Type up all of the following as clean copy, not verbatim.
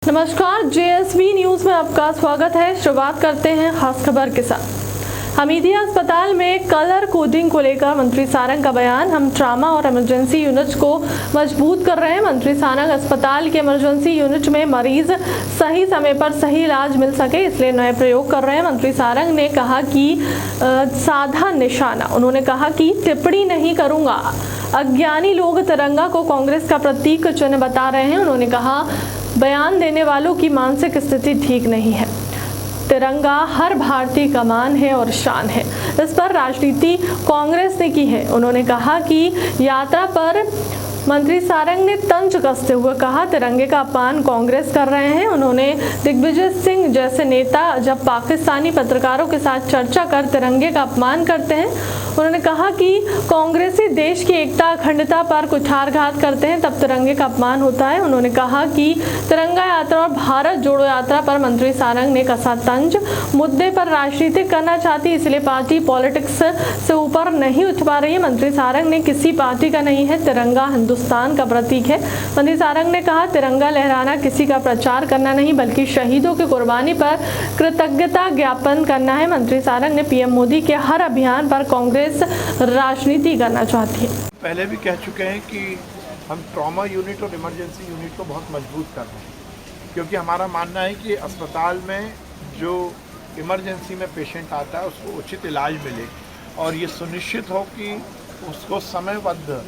नमस्कार, जेएसवी न्यूज में आपका स्वागत है। शुरुआत करते हैं खास खबर के साथ। हमीदिया अस्पताल में कलर कोडिंग को लेकर मंत्री सारंग का बयान। हम ट्रामा और इमरजेंसी यूनिट्स को मजबूत कर रहे हैं। मंत्री सारंग अस्पताल के इमरजेंसी यूनिट में मरीज सही समय पर सही इलाज मिल सके, इसलिए नए प्रयोग कर रहे हैं। मंत्री सारंग ने कहा कि साधा निशाना, उन्होंने कहा कि टिप्पणी नहीं करूंगा। अज्ञानी लोग तिरंगा को कांग्रेस का प्रतीक चिन्ह बता रहे हैं। उन्होंने कहा बयान देने वालों की मानसिक स्थिति ठीक नहीं है। तिरंगा हर भारतीय का मान है और शान है। इस पर राजनीति कांग्रेस ने की है। उन्होंने कहा कि यात्रा पर मंत्री सारंग ने तंज कसते हुए कहा तिरंगे का अपमान कांग्रेस कर रहे हैं। उन्होंने दिग्विजय सिंह जैसे नेता जब पाकिस्तानी पत्रकारों के साथ चर्चा कर तिरंगे का अपमान करते हैं, उन्होंने कहा कि कांग्रेसी देश की एकता अखंडता पर कुठारघात करते हैं तब तिरंगे का अपमान होता है। उन्होंने कहा कि तिरंगा यात्रा और भारत जोड़ो यात्रा पर मंत्री सारंग ने कसा तंज। मुद्दे पर राजनीति करना चाहती, इसलिए पार्टी पॉलिटिक्स से ऊपर नहीं उठ पा रही है। मंत्री सारंग ने किसी पार्टी का नहीं है, तिरंगा हिंदुस्तान का प्रतीक है। मंत्री सारंग ने कहा तिरंगा लहराना किसी का प्रचार करना नहीं बल्कि शहीदों की कुर्बानी पर कृतज्ञता ज्ञापन करना है। मंत्री सारंग ने पीएम मोदी के हर अभियान पर कांग्रेस राजनीति करना चाहती है। पहले भी कह चुके हैं कि हम ट्रॉमा यूनिट और इमरजेंसी यूनिट को बहुत मजबूत कर रहे हैं, क्योंकि हमारा मानना है कि अस्पताल में जो इमरजेंसी में पेशेंट आता है उसको उचित इलाज मिले और ये सुनिश्चित हो कि उसको समयबद्ध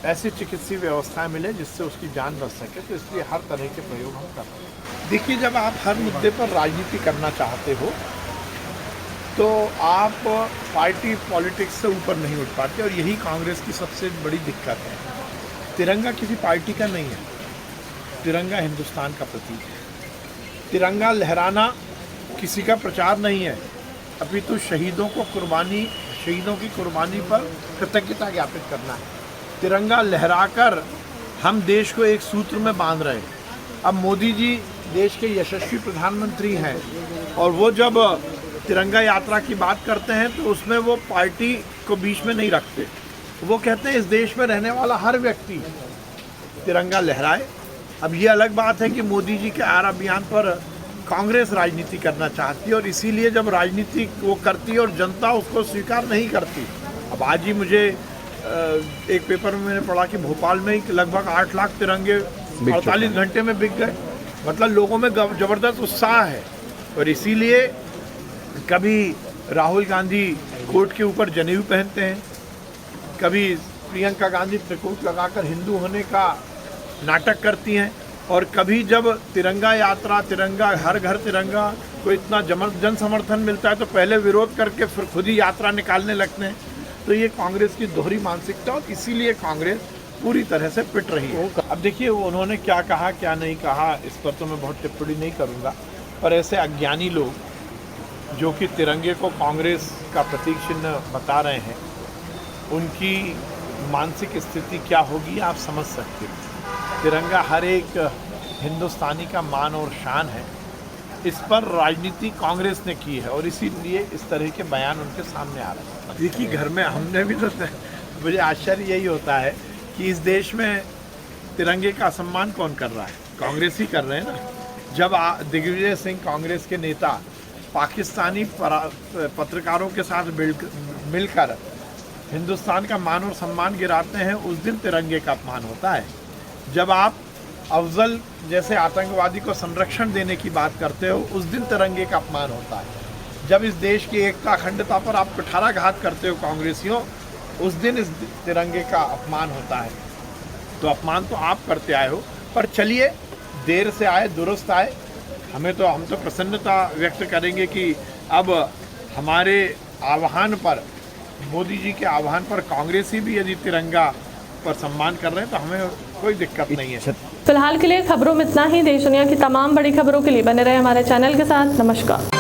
ऐसी चिकित्सीय व्यवस्थाएं मिले जिससे उसकी जान बच सके। तो इसलिए हर तरह के प्रयोग हम कर रहे हैं। देखिए, जब आप हर मुद्दे पर राजनीति करना चाहते हो तो आप पार्टी पॉलिटिक्स से ऊपर नहीं उठ पाते, और यही कांग्रेस की सबसे बड़ी दिक्कत है। तिरंगा किसी पार्टी का नहीं है, तिरंगा हिंदुस्तान का प्रतीक है। तिरंगा लहराना किसी का प्रचार नहीं है, अपितु शहीदों की कुर्बानी पर कृतज्ञता ज्ञापित करना है। तिरंगा लहराकर हम देश को एक सूत्र में बांध रहे हैं। अब मोदी जी देश के यशस्वी प्रधानमंत्री हैं और वो जब तिरंगा यात्रा की बात करते हैं तो उसमें वो पार्टी को बीच में नहीं रखते। वो कहते हैं इस देश में रहने वाला हर व्यक्ति तिरंगा लहराए। अब ये अलग बात है कि मोदी जी के हर अभियान पर कांग्रेस राजनीति करना चाहती है, और इसीलिए जब राजनीति वो करती है और जनता उसको स्वीकार नहीं करती। अब आज ही मुझे एक पेपर में मैंने पढ़ा कि भोपाल में ही लगभग 8 लाख तिरंगे 48 घंटे में बिक गए। मतलब लोगों में ज़बरदस्त उत्साह है, और इसीलिए कभी राहुल गांधी कोट के ऊपर जनेऊ पहनते हैं, कभी प्रियंका गांधी त्रिकोट लगाकर हिंदू होने का नाटक करती हैं, और कभी जब तिरंगा यात्रा, तिरंगा हर घर तिरंगा को इतना जन समर्थन मिलता है तो पहले विरोध करके फिर खुद ही यात्रा निकालने लगते हैं। तो ये कांग्रेस की दोहरी मानसिकता, और इसीलिए कांग्रेस पूरी तरह से पिट रही है। अब देखिए उन्होंने क्या कहा क्या नहीं कहा, इस पर तो मैं बहुत टिप्पणी नहीं करूँगा, पर ऐसे अज्ञानी लोग जो कि तिरंगे को कांग्रेस का प्रतीक चिन्ह बता रहे हैं, उनकी मानसिक स्थिति क्या होगी आप समझ सकते हैं। तिरंगा हर एक हिंदुस्तानी का मान और शान है। इस पर राजनीति कांग्रेस ने की है और इसीलिए इस तरह के बयान उनके सामने आ रहे हैं। देखिए, घर में हमने भी तो, मुझे आश्चर्य यही होता है कि इस देश में तिरंगे का सम्मान कौन कर रहा है? कांग्रेस ही कर रहे हैं ना। जब दिग्विजय सिंह कांग्रेस के नेता पाकिस्तानी पत्रकारों के साथ मिलकर हिंदुस्तान का मान और सम्मान गिराते हैं, उस दिन तिरंगे का अपमान होता है। जब आप अफजल जैसे आतंकवादी को संरक्षण देने की बात करते हो, उस दिन तिरंगे का अपमान होता है। जब इस देश की एकता अखंडता पर आप कुठाराघात करते हो कांग्रेसियों, उस दिन इस तिरंगे का अपमान होता है। तो अपमान तो आप करते आए हो, पर चलिए देर से आए दुरुस्त आए। हम तो प्रसन्नता व्यक्त करेंगे कि अब हमारे आह्वान पर, मोदी जी के आह्वान पर कांग्रेसी भी यदि तिरंगा पर सम्मान कर रहे हैं तो हमें कोई दिक्कत नहीं है। फिलहाल के लिए खबरों में इतना ही। देश दुनिया की तमाम बड़ी खबरों के लिए बने रहे हमारे चैनल के साथ। नमस्कार।